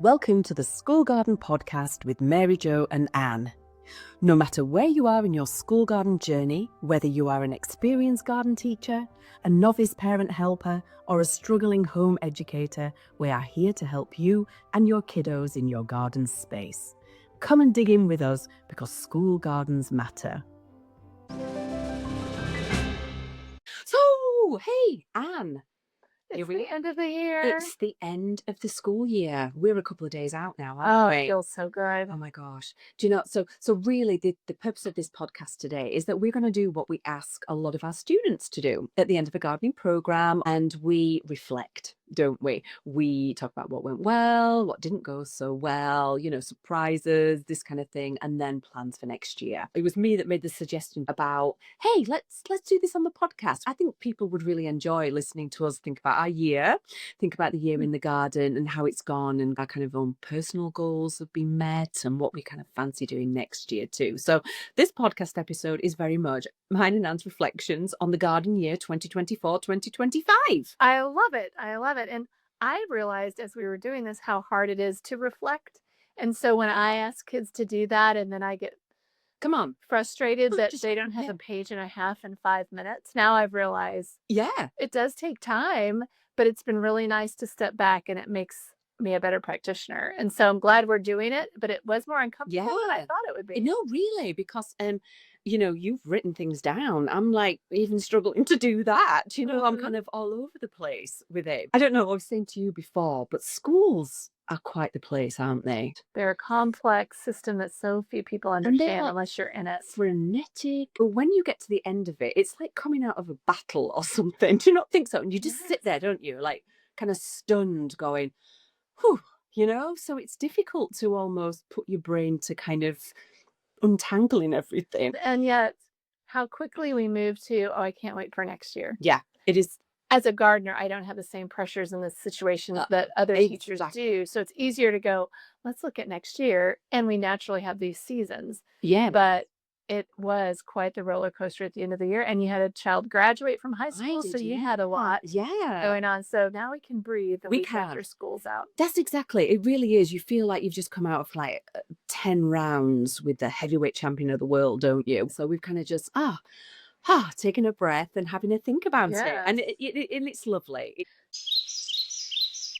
Welcome to the School Garden Podcast with Mary Jo and Anne. No matter where you are in your school garden journey, whether you are an experienced garden teacher, a novice parent helper, or a struggling home educator, we are here to help you and your kiddos in your garden space. Come and dig in with us because school gardens matter. So, hey, Anne. It's the end of the year. It's the end of the school year. We're a couple of days out now, Oh, aren't it we? feels so good. Oh my gosh. Do you know, so really the purpose of this podcast today is that we're going to do what we ask a lot of our students to do at the end of a gardening program, and we reflect, don't we? We talk about what went well, what didn't go so well, you know, surprises, this kind of thing, and then plans for next year. It was me that made the suggestion about, hey, let's do this on the podcast. I think people would really enjoy listening to us think about our year, think about the year in the garden and how it's gone, and our kind of own personal goals have been met and what we kind of fancy doing next year too. So this podcast episode is very much mine and Anne's reflections on the garden year 2024-2025. I love it. I love it. And I realized as we were doing this how hard it is to reflect. And so when I ask kids to do that and then I get Come on. frustrated that Just- they don't have yeah. a page and a half in 5 minutes, now I've realized Yeah. it does take time, but it's been really nice to step back and it makes me a better practitioner. And so I'm glad we're doing it, but it was more uncomfortable than I Yeah. thought it would be. No, really, because you know, you've written things down. I'm like even struggling to do that. You know, I'm kind of all over the place with it. I don't know, I was saying to you before, but schools are quite the place, aren't they? They're a complex system that so few people understand are unless you're in it. Frenetic. But when you get to the end of it, it's like coming out of a battle or something. Do you not think so? And you just sit there, don't you? Like kind of stunned, going, whew, you know? So it's difficult to almost put your brain to kind of untangling everything. And yet, how quickly we move to, oh, I can't wait for next year. Yeah, it is. As a gardener, I don't have the same pressures in this situation that other teachers do. So it's easier to go, let's look at next year. And we naturally have these seasons. Yeah. But it was quite the roller coaster at the end of the year. And you had a child graduate from high school. So you had a lot going on. So now we can breathe the week after school's out. That's exactly. It really is. You feel like you've just come out of like 10 rounds with the heavyweight champion of the world, don't you? So we've kind of just, taking a breath and having a think about it. And it's lovely.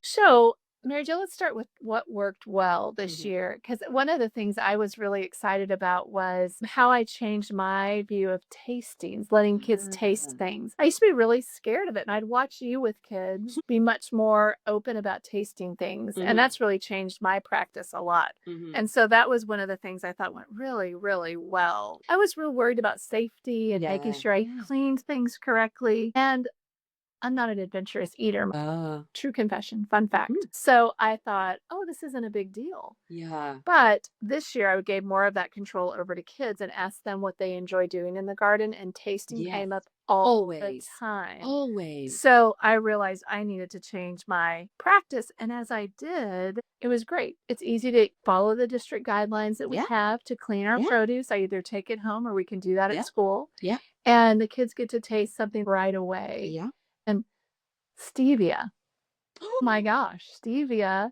So, Mary Jo, let's start with what worked well this year. Because one of the things I was really excited about was how I changed my view of tastings, letting kids taste things. I used to be really scared of it. And I'd watch you with kids be much more open about tasting things. And that's really changed my practice a lot. And so that was one of the things I thought went really, really well. I was real worried about safety and making sure I cleaned things correctly. And I'm not an adventurous eater. True confession, fun fact. So I thought, oh, this isn't a big deal. Yeah. But this year I gave more of that control over to kids and asked them what they enjoy doing in the garden, and tasting came up all the time. Always. So I realized I needed to change my practice. And as I did, it was great. It's easy to follow the district guidelines that we have to clean our produce. I either take it home or we can do that at school. Yeah. And the kids get to taste something right away. Yeah. And stevia. Oh my gosh, stevia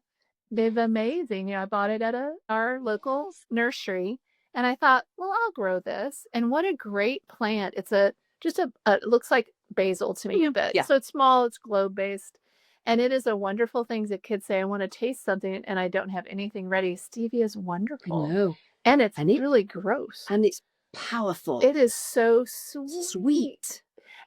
is amazing. You know, I bought it at our local nursery and I thought, well, I'll grow this. And what a great plant. It's it looks like basil to me, but so it's small, it's globe based. And it is a wonderful thing that kids say, I want to taste something and I don't have anything ready. Stevia is wonderful. I know. And it's really gross. And it's powerful. It is so sweet.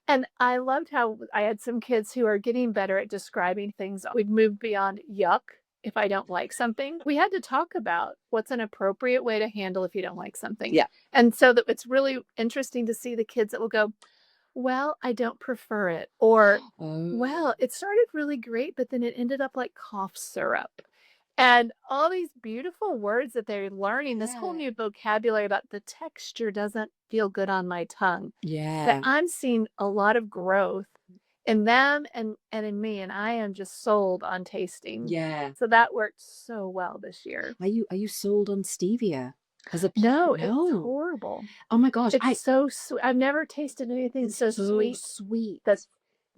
And I loved how I had some kids who are getting better at describing things. We've moved beyond yuck if I don't like something. We had to talk about what's an appropriate way to handle if you don't like something. Yeah. And so that it's really interesting to see the kids that will go, well, I don't prefer it. Or, well, it started really great, but then it ended up like cough syrup. And all these beautiful words that they're learning, this whole new vocabulary about the texture doesn't feel good on my tongue. Yeah. That I'm seeing a lot of growth in them and in me, and I am just sold on tasting. Yeah. So that worked so well this year. Are you sold on stevia? No, it's horrible. Oh my gosh. It's so sweet. I've never tasted anything so sweet. Sweet. That's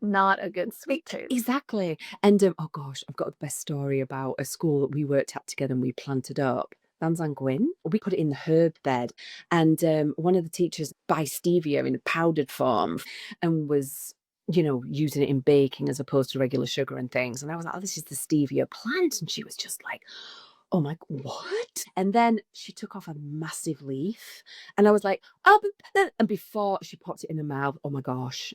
not a good sweet tooth. Exactly. And oh gosh, I've got the best story about a school that we worked at together and we planted up. Van Gwyn. We put it in the herb bed, and one of the teachers buy stevia in a powdered form, and was using it in baking as opposed to regular sugar and things. And I was like, oh, this is the stevia plant, and she was just like, oh my, what? And then she took off a massive leaf, and I was like, oh, and before she popped it in her mouth, oh my gosh,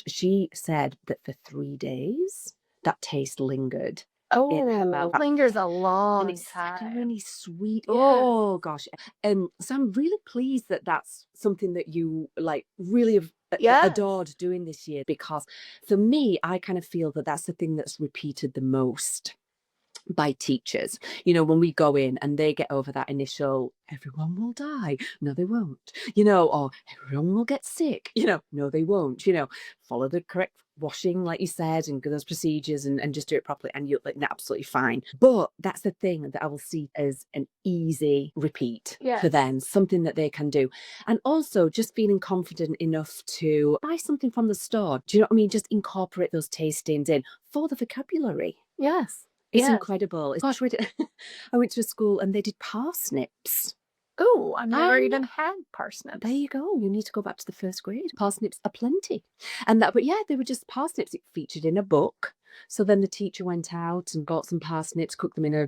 she said that for 3 days that taste lingered in her mouth. Oh, lingers a And long it's time. really sweet. Yes. Oh gosh. So I'm really pleased that that's something that you like really have Yes. adored doing this year, because for me, I kind of feel that that's the thing that's repeated the most by teachers. When we go in and they get over that initial, everyone will die, no they won't, or everyone will get sick, no they won't, follow the correct washing like you said and those procedures, and just do it properly, and you're like absolutely fine. But that's the thing that I will see as an easy repeat for them, something that they can do. And also just feeling confident enough to buy something from the store, do you know what I mean, just incorporate those tastings in for the vocabulary. Yes. It's incredible. Gosh, I went to a school and they did parsnips. Oh, I've never even had parsnips. There you go. You need to go back to the first grade. Parsnips are plenty. But yeah, they were just parsnips. It featured in a book. So then the teacher went out and got some parsnips, cooked them in a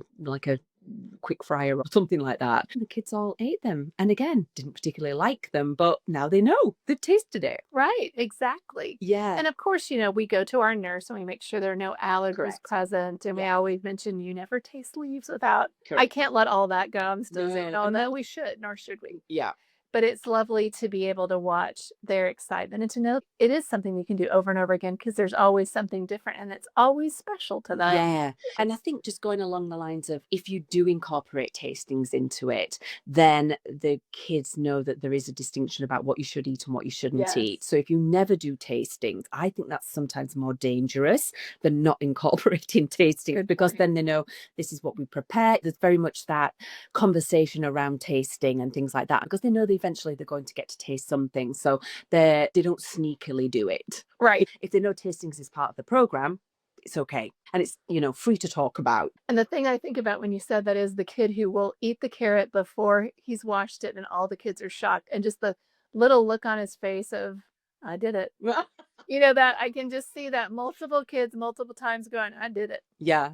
quick fryer or something like that. And the kids all ate them. And again, didn't particularly like them, but now they know. They've tasted it. Right, exactly. Yeah. And of course, we go to our nurse and we make sure there are no allergies present. And we always mention you never taste leaves without. I can't let all that go. I'm still saying, oh, no, we should, nor should we. Yeah. But it's lovely to be able to watch their excitement and to know it is something you can do over and over again, because there's always something different and it's always special to them. Yeah. And I think just going along the lines of, if you do incorporate tastings into it, then the kids know that there is a distinction about what you should eat and what you shouldn't eat. So if you never do tastings, I think that's sometimes more dangerous than not incorporating tasting, because then they know this is what we prepare. There's very much that conversation around tasting and things like that, because they know that eventually they're going to get to taste something. So they don't sneakily do it. Right. If they know tastings is part of the program, it's okay. And it's, free to talk about. And the thing I think about when you said that is the kid who will eat the carrot before he's washed it, and all the kids are shocked. And just the little look on his face of, I did it. That I can just see that multiple kids multiple times going, I did it. Yeah.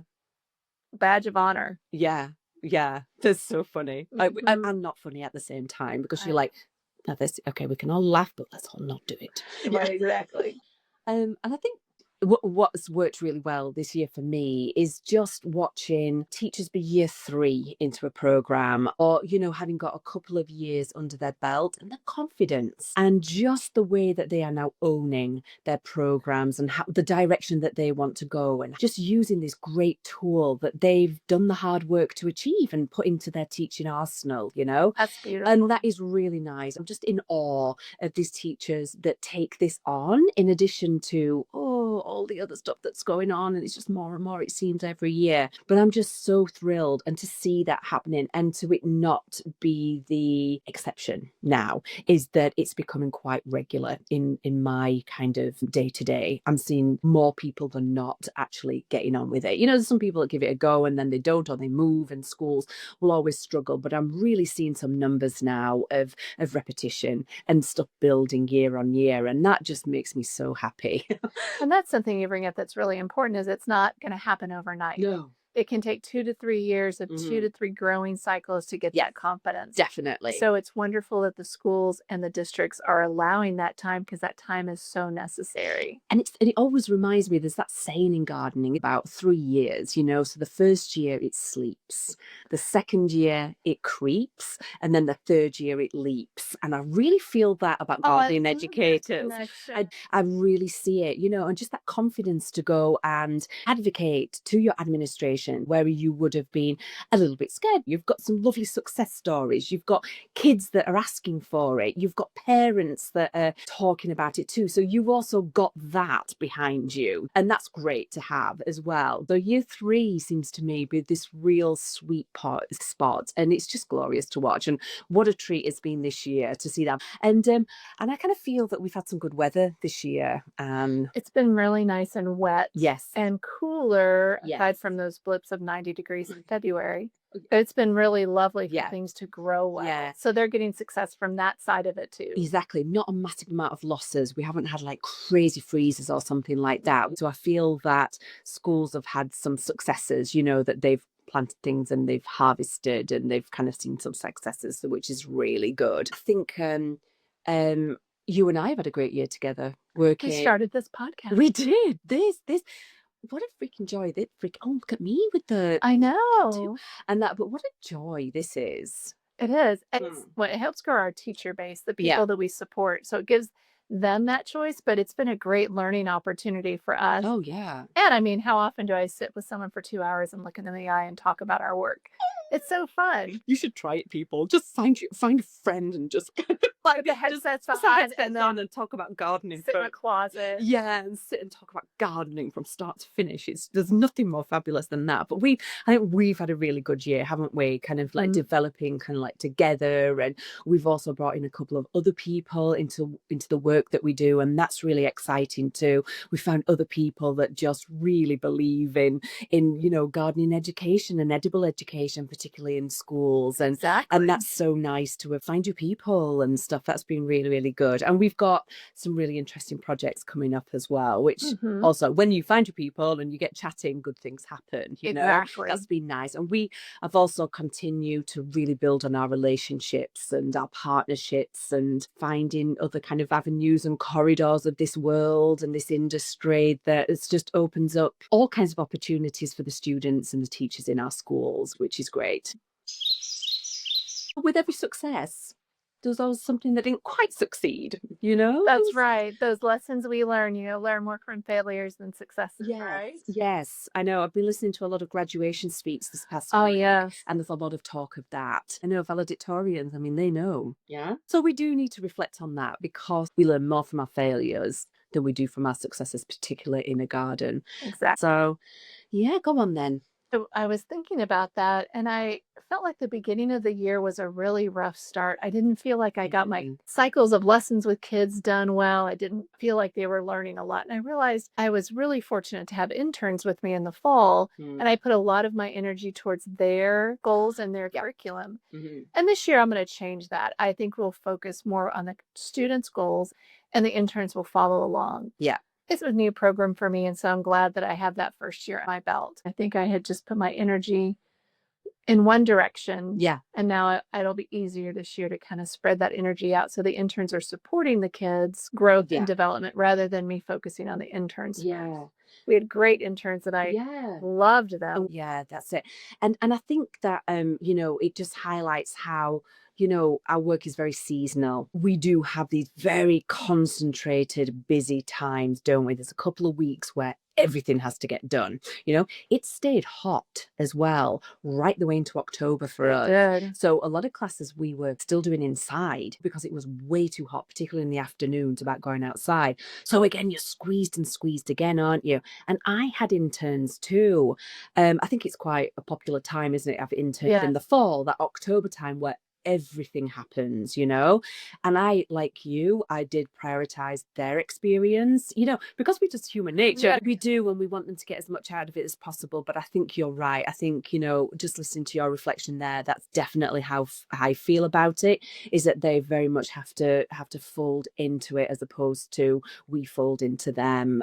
Badge of honor. Yeah. Yeah. That's so funny. I'm not funny at the same time, because you're like, no, okay, we can all laugh, but let's all not do it. Right, exactly. And I think what's worked really well this year for me is just watching teachers be year 3 into a program, or having got a couple of years under their belt, and the confidence and just the way that they are now owning their programs and the direction that they want to go, and just using this great tool that they've done the hard work to achieve and put into their teaching arsenal. That's beautiful. And that is really nice. I'm just in awe of these teachers that take this on, in addition to all the other stuff that's going on, and it's just more and more, it seems, every year. But I'm just so thrilled, and to see that happening, and to it not be the exception now, is that it's becoming quite regular in my kind of day-to-day. I'm seeing more people than not actually getting on with it. There's some people that give it a go and then they don't, or they move, and schools will always struggle. But I'm really seeing some numbers now of repetition and stuff building year on year, and that just makes me so happy. And that's something you bring up that's really important, is it's not going to happen overnight. No. It can take 2 to 3 years of 2 to 3 growing cycles to get that confidence. Definitely. So it's wonderful that the schools and the districts are allowing that time, because that time is so necessary. And it always reminds me, there's that saying in gardening about 3 years, so the first year it sleeps, the second year it creeps, and then the third year it leaps. And I really feel that about gardening educators. I really see it, and just that confidence to go and advocate to your administration education, where you would have been a little bit scared. You've got some lovely success stories. You've got kids that are asking for it. You've got parents that are talking about it too. So you've also got that behind you. And that's great to have as well. Though year 3 seems to me be this real sweet spot. And it's just glorious to watch. And what a treat it's been this year to see that. And I kind of feel that we've had some good weather this year. It's been really nice and wet. Yes. And cooler, Yes. aside from those blips of 90 degrees in February. It's been really lovely for Yeah. things to grow well. Yeah. So they're getting success from that side of it too. Exactly. Not a massive amount of losses. We haven't had like crazy freezes or something like that. So I feel that schools have had some successes, you know, that they've planted things and they've harvested and they've kind of seen some successes, which is really good. I think you and I have had a great year together working. We started this podcast. We did. This what a freaking joy. Oh, look at me with the I know. and that, but what a joy this is. It is. Well, it helps grow our teacher base, the Yeah. people that we support. So it gives them that choice, but it's been a great learning opportunity for us. Oh yeah. And I mean, how often do I sit with someone for 2 hours and look them in the eye and talk about our work? It's so fun. You should try it, people. Just find a friend and just Like the headsets behind and talk about gardening. Sit in a closet. Yeah, and sit and talk about gardening from start to finish. There's nothing more fabulous than that. But I think we've had a really good year, haven't we? Kind of like developing kind of like together, and we've also brought in a couple of other people into the work that we do, and that's really exciting too. We found other people that just really believe in you know, gardening education and edible education, particularly in schools, and Exactly. and that's so nice to find new people and stuff. That's been really, really good. And we've got some really interesting projects coming up as well, which also, when you find your people and you get chatting, good things happen, you know. Exactly. That's been nice. And we have also continued to really build on our relationships and our partnerships and finding other kind of avenues and corridors of this world and this industry that it's just opens up all kinds of opportunities for the students and the teachers in our schools, which is great. With every success, there's always something that didn't quite succeed, you know? That's right. Those lessons we learn, learn more from failures than successes, right? Yes, I know. I've been listening to a lot of graduation speeches this past Oh, week. yes. And there's a lot of talk of that. I know valedictorians, I mean, they know. Yeah. So we do need to reflect on that, because we learn more from our failures than we do from our successes, particularly in a garden. Exactly. So, yeah, go on then. So I was thinking about that, and I felt like the beginning of the year was a really rough start. I didn't feel like I got my cycles of lessons with kids done well. I didn't feel like they were learning a lot. And I realized I was really fortunate to have interns with me in the fall, and I put a lot of my energy towards their goals and their curriculum. And this year I'm going to change that. I think we'll focus more on the students' goals, and the interns will follow along. Yeah. It's a new program for me, and so I'm glad that I have that first year at my belt. I think I had just put my energy in one direction. Yeah. And now it'll be easier this year to kind of spread that energy out, so the interns are supporting the kids' growth and development rather than me focusing on the interns. Yeah. We had great interns and I loved them. Yeah, that's it. And I think that you know, it just highlights how, you know, our work is very seasonal. We do have these very concentrated, busy times, don't we? There's a couple of weeks where everything has to get done. You know, it stayed hot as well, right the way into October for us. Good. So a lot of classes we were still doing inside because it was way too hot, particularly in the afternoons about going outside. So again, you're squeezed and squeezed again, aren't you? And I had interns too. I think it's quite a popular time, isn't it? I've interns in the fall, that October time where everything happens, you know. And I, like you, I did prioritize their experience, you know, because we're just human nature. We do, and we want them to get as much out of it as possible. But I think you're right. I think, you know, just listening to your reflection there, that's definitely how I feel about it, is that they very much have to fold into it as opposed to we fold into them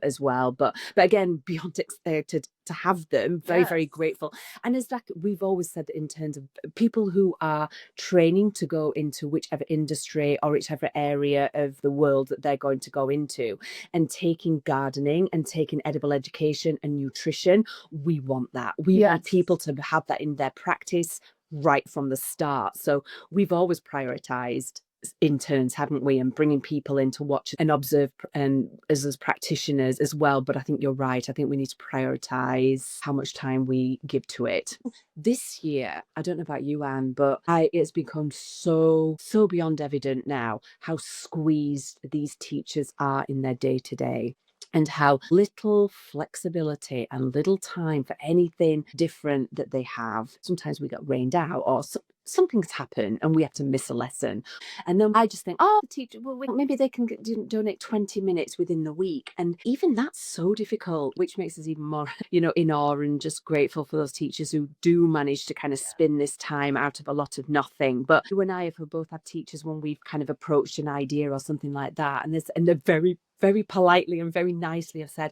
as well. But again, beyond to have them, very, very grateful. And it's like we've always said, that in terms of people who are training to go into whichever industry or whichever area of the world that they're going to go into, and taking gardening and taking edible education and nutrition, we want that. We want people to have that in their practice right from the start. So we've always prioritized interns, haven't we? And bringing people in to watch and observe and as practitioners as well. But I think you're right. I think we need to prioritize how much time we give to it. This year, I don't know about you, Anne, but it's become so beyond evident now how squeezed these teachers are in their day-to-day, and how little flexibility and little time for anything different that they have. Sometimes we get rained out, or something's happened and we have to miss a lesson. And then I just think, oh, the teacher, well, maybe they can donate 20 minutes within the week. And even that's so difficult, which makes us even more, in awe and just grateful for those teachers who do manage to kind of spin this time out of a lot of nothing. But you and I have both had teachers when we've kind of approached an idea or something like that, and they're very, very politely and very nicely have said,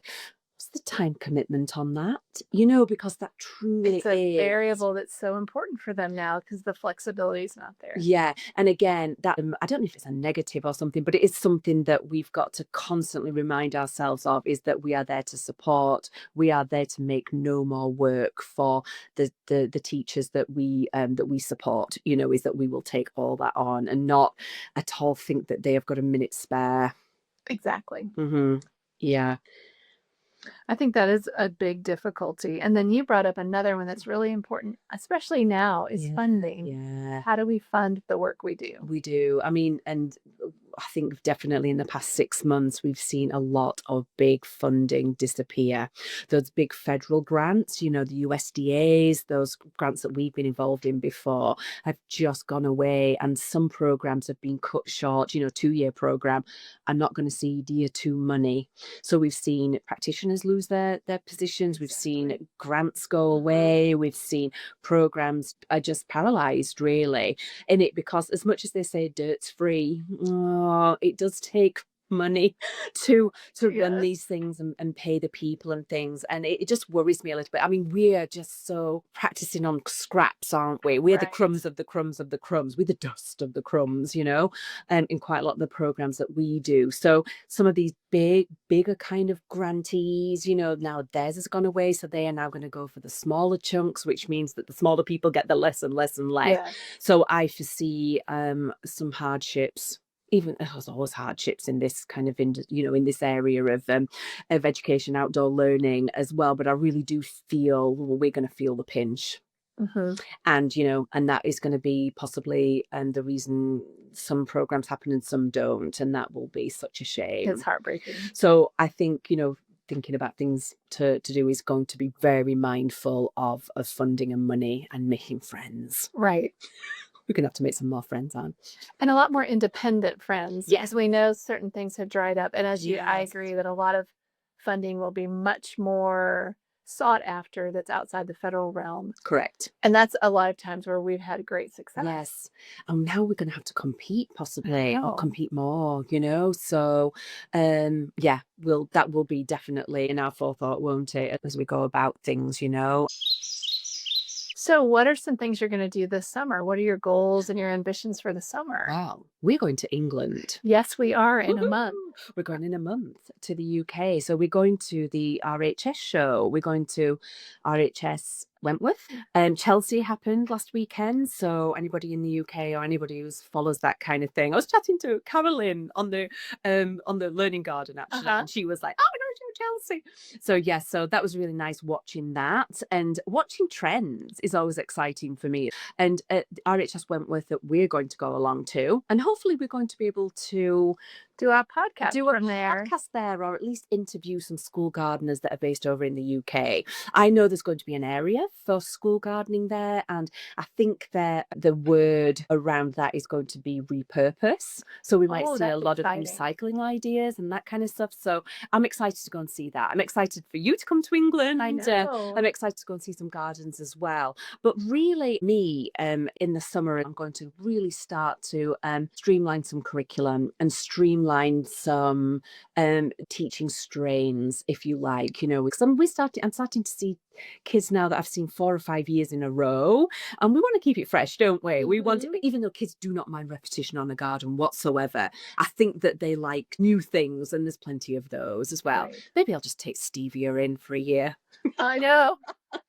what's the time commitment on that? Because that truly It's a is variable that's so important for them now because the flexibility is not there. Yeah. And again, that I don't know if it's a negative or something, but it is something that we've got to constantly remind ourselves of, is that we are there to support. We are there to make no more work for the teachers that we support, is that we will take all that on and not at all think that they have got a minute spare. Exactly. Yeah. I think that is a big difficulty. And then you brought up another one that's really important, especially now, is funding. Yeah. How do we fund the work we do? We do. I mean, and I think definitely in the past 6 months, we've seen a lot of big funding disappear. Those big federal grants, the USDAs, those grants that we've been involved in before have just gone away. And some programs have been cut short, 2-year program. I'm not going to see year 2 money. So we've seen practitioners lose their positions. We've seen grants go away. We've seen programs are just paralyzed, really, in it, because as much as they say dirt's free, it does take money to run these things and pay the people and things, and it just worries me a little bit. I mean, we're just so practicing on scraps, aren't we? We're the crumbs of the crumbs of the crumbs. We're the dust of the crumbs, in quite a lot of the programs that we do. So some of these bigger kind of grantees, now theirs has gone away, so they are now going to go for the smaller chunks, which means that the smaller people get the less and less and less. So I foresee some hardships. Even there's always hardships in this kind of in this area of education, outdoor learning as well. But I really do feel we're going to feel the pinch, and and that is going to be possibly the reason some programs happen and some don't, and that will be such a shame. It's heartbreaking. So I think thinking about things to do is going to be very mindful of funding and money and making friends. Right. We're going to have to make some more friends, Anne. And a lot more independent friends. Yes. As we know, certain things have dried up. And I agree that a lot of funding will be much more sought after that's outside the federal realm. Correct. And that's a lot of times where we've had great success. Yes. And now we're going to have to compete possibly, or compete more, So, that will be definitely in our forethought, won't it, as we go about things, So what are some things you're going to do this summer? What are your goals and your ambitions for the summer? Wow. We're going to England. Yes, we are, in a month. We're going in a month to the UK. So we're going to the RHS show. We're going to RHS Wentworth. Chelsea happened last weekend. So anybody in the UK or anybody who follows that kind of thing. I was chatting to Carolyn on the Learning Garden, actually. And she was like, oh my gosh, Chelsea. So that was really nice watching that. And watching trends is always exciting for me. And at RHS Wentworth that we're going to go along to. And hopefully we're going to be able to do our podcast from there. Podcast there, or at least interview some school gardeners that are based over in the UK. I know there's going to be an area for school gardening there, and I think that the word around that is going to be repurpose. So we might see a lot of recycling ideas and that kind of stuff. So I'm excited to go and see that. I'm excited for you to come to England. I know. I'm excited to go and see some gardens as well. But really, me, in the summer, I'm going to really start to streamline some curriculum and streamline some teaching strains, if you like, because I'm starting to see kids now that I've seen 4 or 5 years in a row, and we want to keep it fresh, don't we? We want, even though kids do not mind repetition on a garden whatsoever, I think that they like new things, and there's plenty of those as well. Maybe I'll just take stevia in for a year. I know.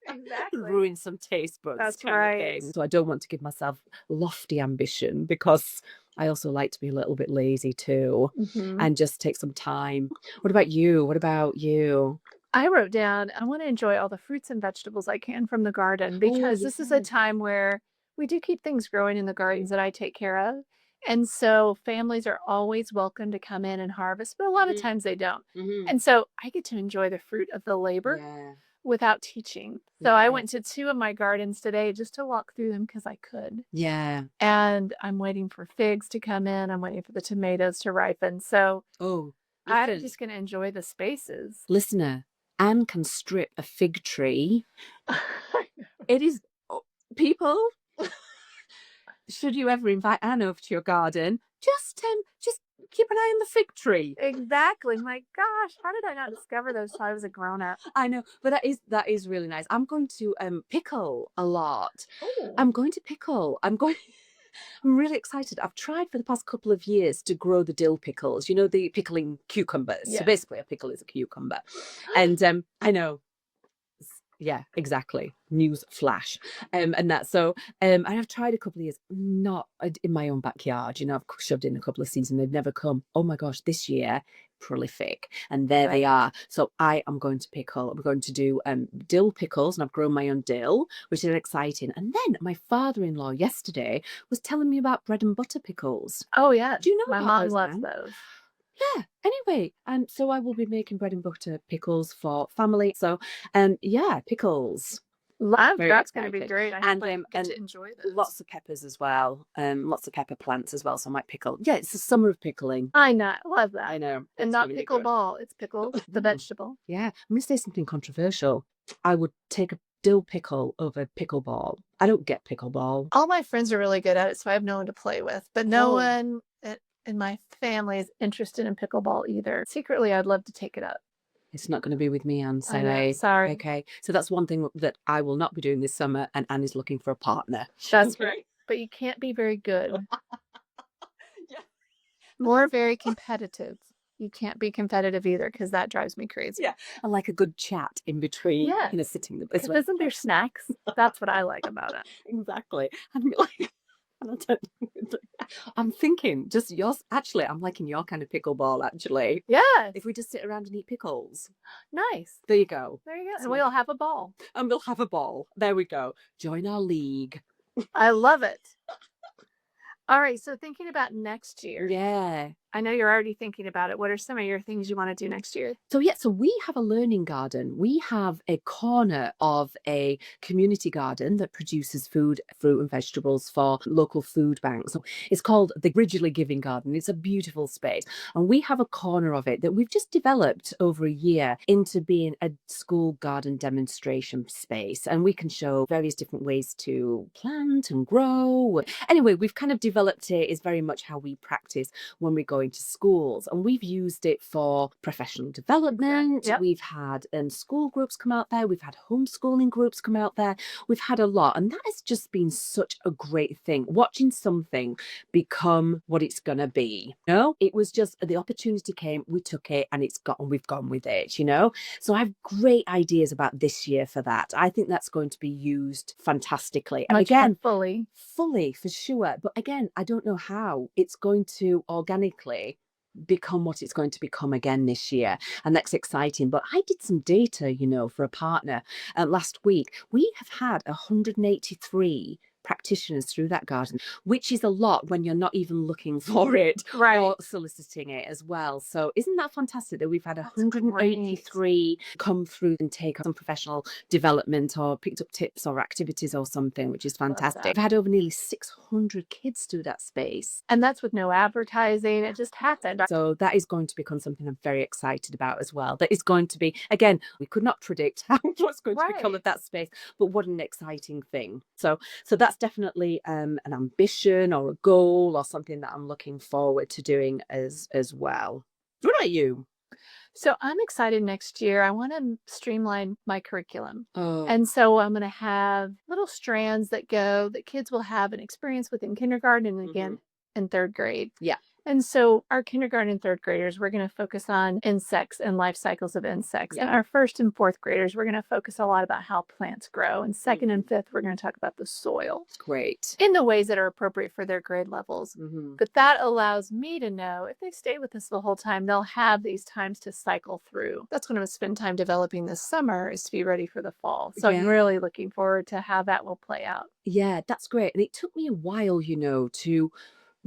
Exactly. Ruin some taste buds. That's right. So I don't want to give myself lofty ambition, because I also like to be a little bit lazy too Mhm. and just take some time. What about you? What about you? I wrote down, I want to enjoy all the fruits and vegetables I can from the garden Oh, because this is a yes. time where we do keep things growing in the gardens that I take care of. And so families are always welcome to come in and harvest, but a lot of Mhm, times they don't. mhm. And so I get to enjoy the fruit of the labor Yeah, without teaching. So I yeah, went to two of my gardens today just to walk through them because I could. yeah. And I'm waiting for figs to come in. I'm waiting for the tomatoes to ripen. So Oh, I'm listen, just going to enjoy the spaces. listener, Anne can strip a fig tree. I It is, oh, people, should you ever invite Anne over to your garden, just keep an eye on the fig tree. Exactly. My gosh, how did I not discover those till I was a grown up? I know, but that is really nice. I'm going to pickle a lot. Oh. I'm going to pickle. I'm really excited. I've tried for the past couple of years to grow the dill pickles, you know, the pickling cucumbers. So Yeah. basically, a pickle is a cucumber. And I know, yeah, exactly. News flash. And that. So I have tried a couple of years, not in my own backyard. You know, I've shoved in a couple of seeds and they've never come. Oh my gosh, this year, prolific. And there they are. So I am going to pickle. I'm going to do dill pickles, and I've grown my own dill, which is exciting. And then my father-in-law yesterday was telling me about bread and butter pickles. Oh, yes. Do you know My about mom those, loves Anne? those. Yeah. Anyway, so I will be making bread and butter pickles for family. So, yeah, pickles. Very That's going to be excited, great. I hope I get and to enjoy those. lots of peppers as well. Lots of pepper plants as well. So I might pickle. Yeah, it's the summer of pickling. I know. Love I that. know And it's not going to be good. pickleball. It's pickles, the Mm. vegetable. Yeah, I'm going to say something controversial. I would take a dill pickle over pickleball. I don't get pickleball. All my friends are really good at it, so I have no one to play with. But no Oh, one in my family is interested in pickleball either. Secretly, I'd love to take it up. it's not going to be with me, Anne. I know. Sorry. Sorry. Okay, so that's one thing that I will not be doing this summer, and Anne is looking for a partner. That's right. But you can't be very good. Yeah. More very competitive. You can't be competitive either because that drives me crazy. Yeah, I like a good chat in between, Yes. you know, sitting the Because isn't there snacks? That's what I like about it. exactly. And be like, and I don't, I'm thinking just yours. Actually, I'm liking your kind of pickleball. Actually, Yes. if we just sit around and eat pickles, Nice. there you go. There you go. It's And like, we'll have a ball. and we'll have a ball. There we go. Join our league. I love it. All right. So thinking about next year, Yeah. I know you're already thinking about it. What are some of your things you want to do next year? So yeah, so we have a learning garden. We have a corner of a community garden that produces food, fruit and vegetables for local food banks. So it's called the Ridgely Giving Garden. It's a beautiful space. And we have a corner of it that we've just developed over a year into being a school garden demonstration space. And we can show various different ways to plant and grow. Anyway, we've kind of developed it is very much how we practice when we're going to schools, and we've used it for professional development. Yep. We've had school groups come out there, we've had homeschooling groups come out there, we've had a lot, and that has just been such a great thing, watching something become what it's gonna be. You know, it was just the opportunity came, we took it, and we've gone with it, you know. So I have great ideas about this year for that. I think that's going to be used fantastically, and Much more again, fully. for sure. But again, I don't know how it's going to organically become what it's going to become again this year. And that's exciting. But I did some data, you know, for a partner last week. We have had 183 practitioners through that garden, which is a lot when you're not even looking for it Right. or soliciting it as well. So isn't that fantastic that we've had That's 183 come through and take some professional development or picked up tips or activities or something, which is Love fantastic. that. I've had over nearly 600 kids through that space. And that's with no advertising. It just happened. So that is going to become something I'm very excited about as well. That is going to be, again, we could not predict what's going to become Right. of that space, but what an exciting thing. So that's definitely an ambition or a goal or something that I'm looking forward to doing as well. What about you? So I'm excited next year. I want to streamline my curriculum. Oh, And so I'm going to have little strands that kids will have an experience with in kindergarten and again in third grade. yeah. And so our kindergarten and third graders, we're going to focus on insects and life cycles of insects. And Yeah. our first and fourth graders, we're going to focus a lot about how plants grow. And second and fifth, we're going to talk about the soil Great. in the ways that are appropriate for their grade levels. Hmm. But that allows me to know if they stay with us the whole time, they'll have these times to cycle through. That's what I'm going to spend time developing this summer, is to be ready for the fall. So I'm Yeah. really looking forward to how that will play out. Yeah, that's great. And it took me a while, to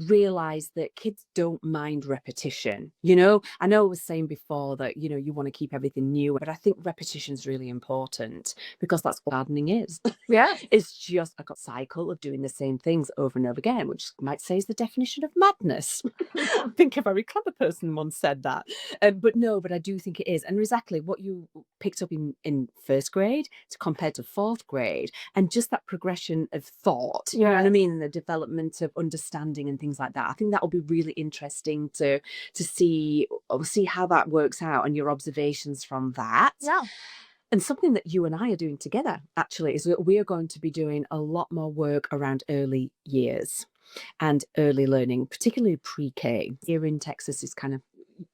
realize that kids don't mind repetition. I know I was saying before that, you want to keep everything new, but I think repetition is really important because that's what gardening is. Yeah. It's just a cycle of doing the same things over and over again, which might say is the definition of madness. I think a very clever person once said that. But no, but I do think it is. And exactly what you picked up in first grade compared to fourth grade, and just that progression of thought, you know what I Yes. mean? And the development of understanding and things like that. I think that will be really interesting to see how that works out and your observations from that. Yeah. And something that you and I are doing together actually is that we are going to be doing a lot more work around early years and early learning, particularly pre-K. Here in Texas is kind of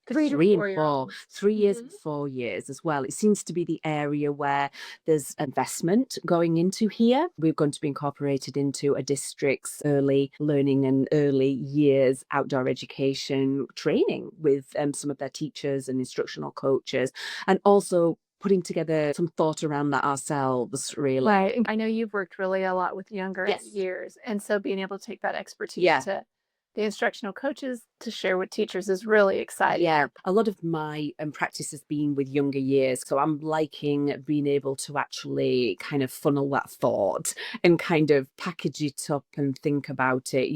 3 to 3 and 4 year 4, olds. 3 years and Mhm. 4 years as well. It seems to be the area where there's investment going into here. We're going to be incorporated into a district's early learning and early years outdoor education training with some of their teachers and instructional coaches, and also putting together some thought around that ourselves, really. Right. And I know you've worked really a lot with younger Yes. years. And so being able to take that expertise Yeah. to the instructional coaches to share with teachers is really exciting. Yeah, a lot of my practice has been with younger years. So I'm liking being able to actually kind of funnel that thought and kind of package it up and think about it,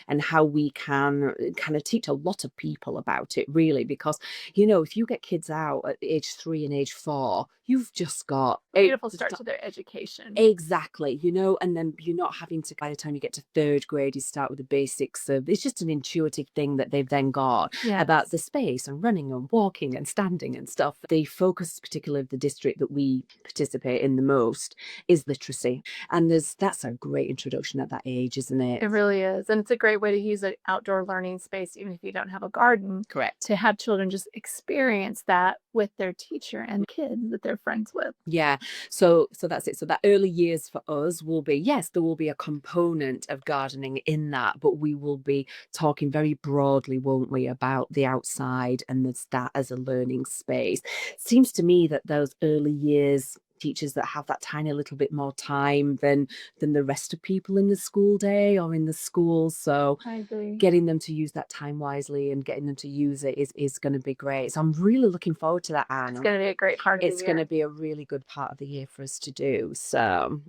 and how we can kind of teach a lot of people about it, really, because, if you get kids out at age 3 and age 4, you've just got Beautiful start to their education. exactly, and then you're not having to, by the time you get to third grade, you start with the basics of, it's just an intuitive thing that they've then got about Yes. the space and running and walking and standing and stuff. The focus, particularly of the district that we participate in the most, is literacy. And that's a great introduction at that age, isn't it? It really is. And it's a great way to use an outdoor learning space, even if you don't have a garden, Correct. to have children just experience that with their teacher and kids that they're friends with. Yeah. So that's it. So that early years for us will be, yes, there will be a component of gardening in that, but we will be talking very broadly, won't we, about the outside and that as a learning space. Seems to me that those early years teachers that have that tiny little bit more time than the rest of people in the school day or in the school. So I agree. getting them to use that time wisely and getting them to use it is going to be great. So I'm really looking forward to that, Anne. It's going to be a great part of It's the going to year. be a really good part of the year for us to do. So,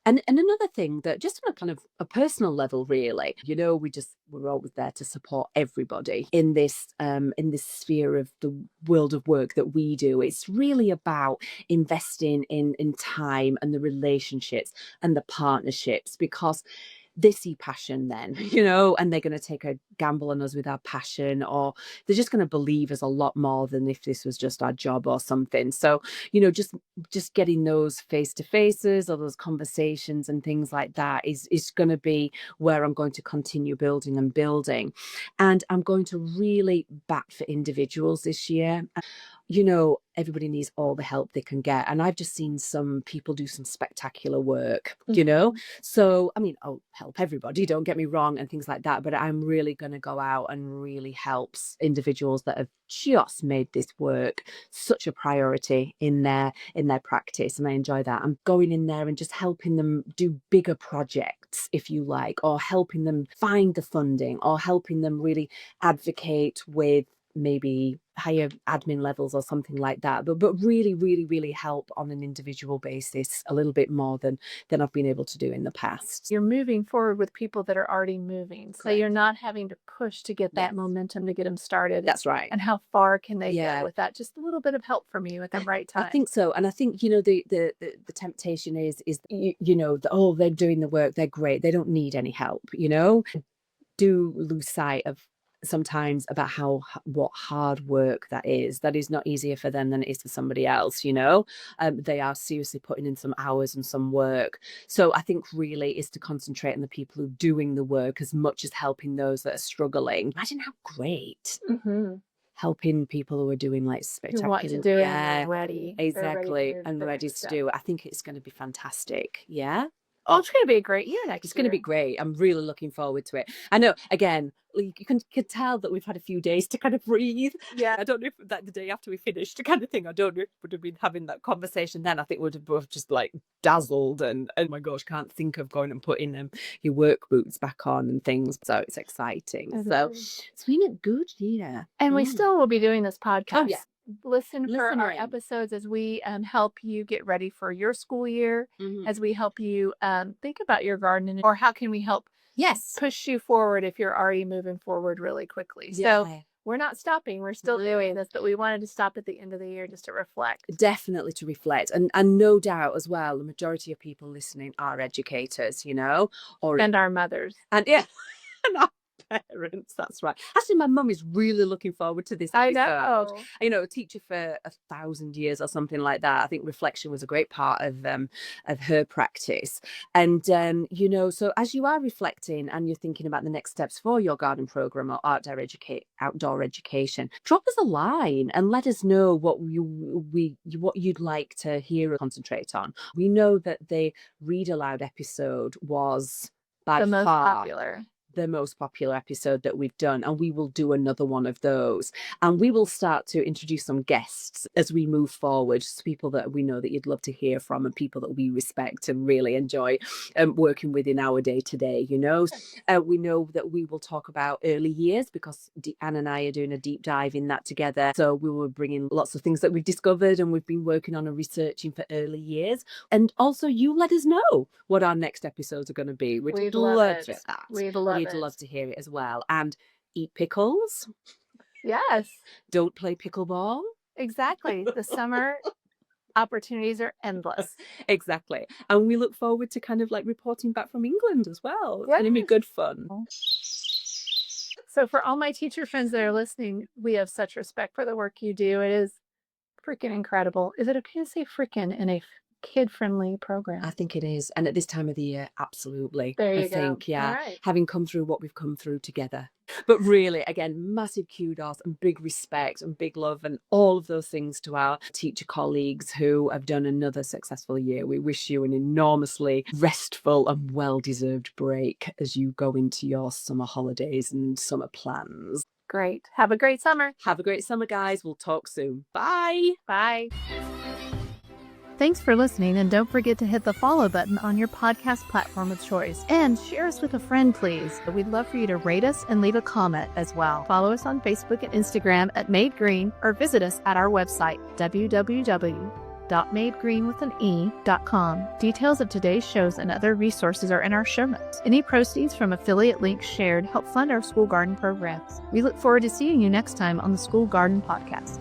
and another thing that just on a kind of a personal level, really, we're always there to support everybody in this sphere of the world of work that we do. It's really about investing in time and the relationships and the partnerships, because they see passion then, and they're going to take a gamble on us with our passion, or they're just going to believe us a lot more than if this was just our job or something. So, just getting those face to faces or those conversations and things like that is going to be where I'm going to continue building and building. And I'm going to really bat for individuals this year. Everybody needs all the help they can get. And I've just seen some people do some spectacular work. So, I mean, I'll help everybody, don't get me wrong, and things like that. But I'm really going to go out and really help individuals that have just made this work such a priority in their practice. And I enjoy that. I'm going in there and just helping them do bigger projects, if you like, or helping them find the funding, or helping them really advocate with maybe higher admin levels or something like that, but really, really, really help on an individual basis a little bit more than I've been able to do in the past. You're moving forward with people that are already moving. So you're Correct. not having to push to get that Yes. momentum to get them started. That's right. And how far can they Yeah. get with that? Just a little bit of help from you at the right I time. think so. And I think, the temptation is they're doing the work, they're great, they don't need any help. Do lose sight of sometimes about what hard work that is. That is not easier for them than it is for somebody else, you know. They are seriously putting in some hours and some work. So I think really is to concentrate on the people who are doing the work as much as helping those that are struggling. Imagine how great. Helping people who are doing like Who want to spectacular, do it and yeah, they're ready. exactly, They're and ready ready to do it. I think it's going to be fantastic. Yeah. Oh, it's going to be a great year next It's year. going to be great. I'm really looking forward to it. I know, again, you can tell that we've had a few days to kind of breathe. Yeah. I don't know if that the day after we finished kind of thing, I don't know if we would have been having that conversation then. I think we would have both just like dazzled and oh my gosh, can't think of going and putting your work boots back on and things. So it's exciting. So it's been a good year. And we still will be doing this podcast. Oh, yeah. Listen for our in. episodes as we help you get ready for your school year, as we help you think about your garden, or how can we help push you forward if you're already moving forward really quickly. Yeah. So we're not stopping. We're still doing this, but we wanted to stop at the end of the year just to reflect. Definitely to reflect. And no doubt as well, the majority of people listening are educators, you know, And our mothers. And yeah, and our parents, that's right. Actually, my mum is really looking forward to this episode. I know. You know, a teacher for 1,000 years or something like that. I think reflection was a great part of her practice. And you know, so as you are reflecting and you're thinking about the next steps for your garden program or outdoor education, drop us a line and let us know what you'd like to hear or concentrate on. We know that the read aloud episode was by The most far popular. the most popular episode that we've done, and we will do another one of those, and we will start to introduce some guests as we move forward, just people that we know that you'd love to hear from and people that we respect and really enjoy working with in our day-to-day, you know. We know that we will talk about early years because Anne and I are doing a deep dive in that together, so we will bring in lots of things that we've discovered and we've been working on and researching for early years. And also you let us know what our next episodes are going to be. We'd love that. We'd love to hear it as well. And eat pickles. Yes. Don't play pickleball. Exactly. The summer opportunities are endless. Exactly. And we look forward to kind of like reporting back from England as well. It's going to be good fun. So for all my teacher friends that are listening, we have such respect for the work you do. It is freaking incredible. Is it okay to say freaking in a kid-friendly program? I think it is. And at this time of the year, absolutely. There you I think, go. yeah. All right. Having come through what we've come through together. But really, again, massive kudos and big respect and big love and all of those things to our teacher colleagues who have done another successful year. We wish you an enormously restful and well-deserved break as you go into your summer holidays and summer plans. Great. Have a great summer. Have a great summer, guys. We'll talk soon. Bye. Bye. Thanks for listening, and don't forget to hit the follow button on your podcast platform of choice. And share us with a friend, please. We'd love for you to rate us and leave a comment as well. Follow us on Facebook and Instagram at Made Green, or visit us at our website, www.madegreen.com. Details of today's shows and other resources are in our show notes. Any proceeds from affiliate links shared help fund our school garden programs. We look forward to seeing you next time on the School Garden Podcast.